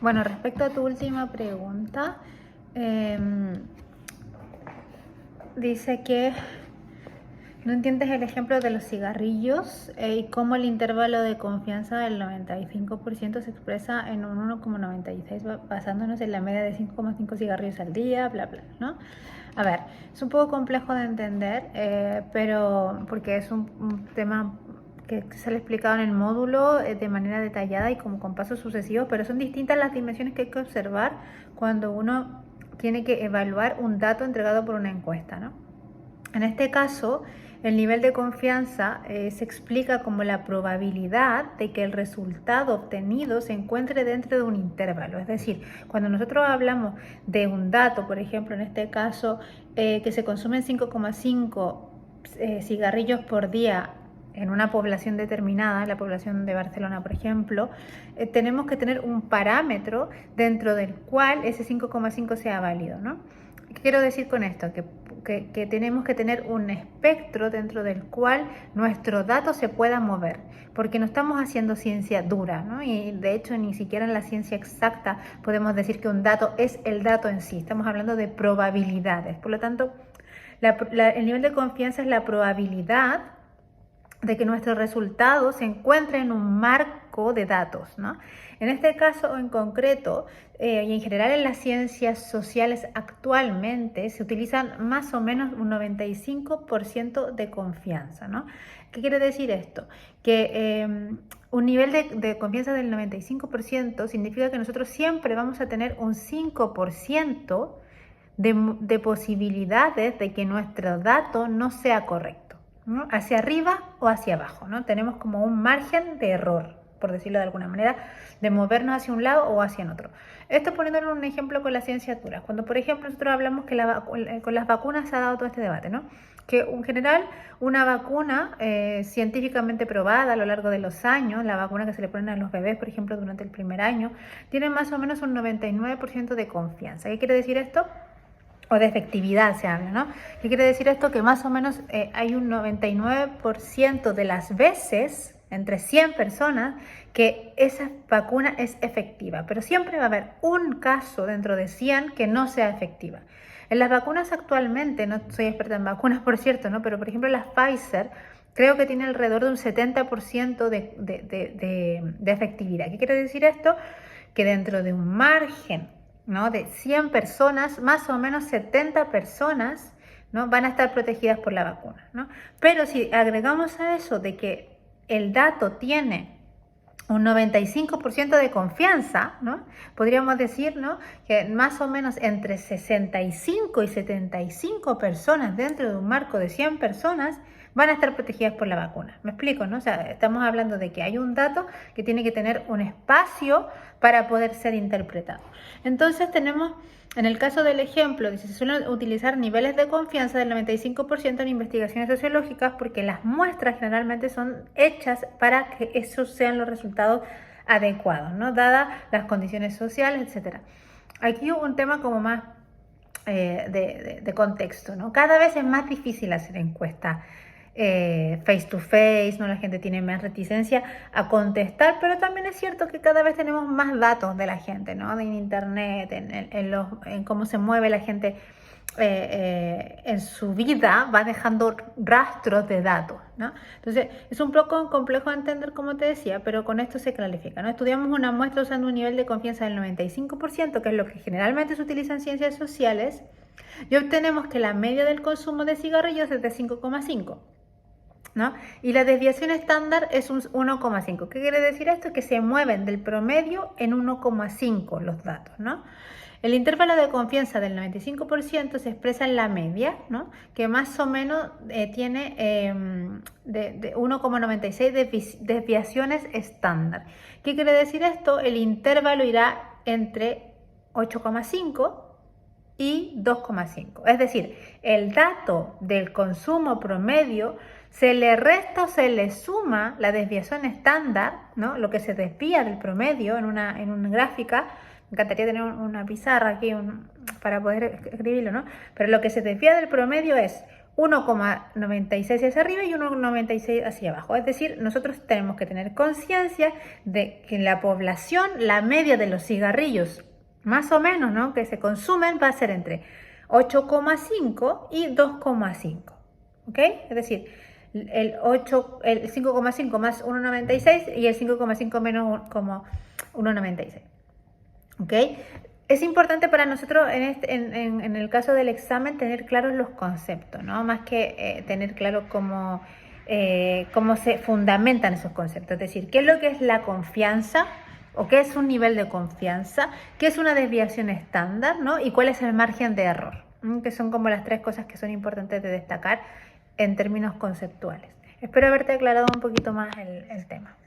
Bueno, respecto a tu última pregunta, dice que no entiendes el ejemplo de los cigarrillos y cómo el intervalo de confianza del 95% se expresa en un 1,96 basándonos en la media de 5,5 cigarrillos al día, bla, bla, ¿no? A ver, es un poco complejo de entender, pero porque es un tema que se le ha explicado en el módulo de manera detallada y como con pasos sucesivos, pero son distintas las dimensiones que hay que observar cuando uno tiene que evaluar un dato entregado por una encuesta, ¿no? En este caso, el nivel de confianza se explica como la probabilidad de que el resultado obtenido se encuentre dentro de un intervalo. Es decir, cuando nosotros hablamos de un dato, por ejemplo, en este caso, que se consumen 5,5 cigarrillos por día en una población determinada, la población de Barcelona, por ejemplo, tenemos que tener un parámetro dentro del cual ese 5,5 sea válido, ¿no? ¿Qué quiero decir con esto? Que tenemos que tener un espectro dentro del cual nuestro dato se pueda mover, porque no estamos haciendo ciencia dura, ¿no? Y de hecho ni siquiera en la ciencia exacta podemos decir que un dato es el dato en sí, estamos hablando de probabilidades. Por lo tanto, el nivel de confianza es la probabilidad de que nuestro resultado se encuentre en un marco de datos, ¿no? En este caso en concreto, y en general en las ciencias sociales actualmente, se utilizan más o menos un 95% de confianza, ¿no? ¿Qué quiere decir esto? Que un nivel de confianza del 95% significa que nosotros siempre vamos a tener un 5% de posibilidades de que nuestro dato no sea correcto, ¿no? Hacia arriba o hacia abajo, ¿no? Tenemos como un margen de error, por decirlo de alguna manera, de movernos hacia un lado o hacia otro. Esto poniéndolo un ejemplo con la ciencia dura. Cuando, por ejemplo, nosotros hablamos que con las vacunas se ha dado todo este debate, ¿no? Que en general una vacuna científicamente probada a lo largo de los años, la vacuna que se le ponen a los bebés, por ejemplo, durante el primer año, tiene más o menos un 99% de confianza. ¿Qué quiere decir esto? O de efectividad se habla, ¿no? ¿Qué quiere decir esto? Que más o menos hay un 99% de las veces, entre 100 personas, que esa vacuna es efectiva, pero siempre va a haber un caso dentro de 100 que no sea efectiva. En las vacunas actualmente, no soy experta en vacunas por cierto, ¿no? Pero por ejemplo la Pfizer creo que tiene alrededor de un 70% de efectividad. ¿Qué quiere decir esto? Que dentro de un margen, ¿no?, de 100 personas, más o menos 70 personas, ¿no?, van a estar protegidas por la vacuna, ¿no? Pero si agregamos a eso de que el dato tiene un 95% de confianza, ¿no?, podríamos decir, ¿no?, que más o menos entre 65 y 75 personas dentro de un marco de 100 personas van a estar protegidas por la vacuna. ¿Me explico, no? O sea, estamos hablando de que hay un dato que tiene que tener un espacio para poder ser interpretado. Entonces tenemos, en el caso del ejemplo, dice, se suelen utilizar niveles de confianza del 95% en investigaciones sociológicas porque las muestras generalmente son hechas para que esos sean los resultados adecuados, ¿no?, dadas las condiciones sociales, etc. Aquí un tema como más de contexto, ¿no? Cada vez es más difícil hacer encuestas face to face, ¿no? La gente tiene más reticencia a contestar, pero también es cierto que cada vez tenemos más datos de la gente, ¿no? En internet, en cómo se mueve la gente en su vida, va dejando rastros de datos, ¿no? Entonces es un poco complejo de entender, como te decía, pero con esto se clarifica, ¿no? Estudiamos una muestra usando un nivel de confianza del 95%, que es lo que generalmente se utiliza en ciencias sociales, y obtenemos que la media del consumo de cigarrillos es de 5,5, ¿no? Y la desviación estándar es un 1,5. ¿Qué quiere decir esto? Que se mueven del promedio en 1,5 los datos, ¿no? El intervalo de confianza del 95% se expresa en la media, ¿no?, que más o menos tiene de 1,96 desviaciones estándar. ¿Qué quiere decir esto? El intervalo irá entre 8,5 y 2,5. Es decir, el dato del consumo promedio se le resta o se le suma la desviación estándar, ¿no?, lo que se desvía del promedio en una gráfica. Me encantaría tener una pizarra aquí para poder escribirlo, ¿no? Pero lo que se desvía del promedio es 1,96 hacia arriba y 1,96 hacia abajo. Es decir, nosotros tenemos que tener conciencia de que en la población la media de los cigarrillos, más o menos, ¿no?, que se consumen va a ser entre 8,5 y 2,5. ¿Ok? Es decir, el 5,5 más 1,96 y el 5,5 menos 1,96. ¿Ok? Es importante para nosotros en el caso del examen tener claros los conceptos, ¿no? Más que tener claro cómo se fundamentan esos conceptos. Es decir, qué es lo que es la confianza o qué es un nivel de confianza, qué es una desviación estándar, ¿no? Y cuál es el margen de error, ¿no? Que son como las tres cosas que son importantes de destacar en términos conceptuales. Espero haberte aclarado un poquito más el tema.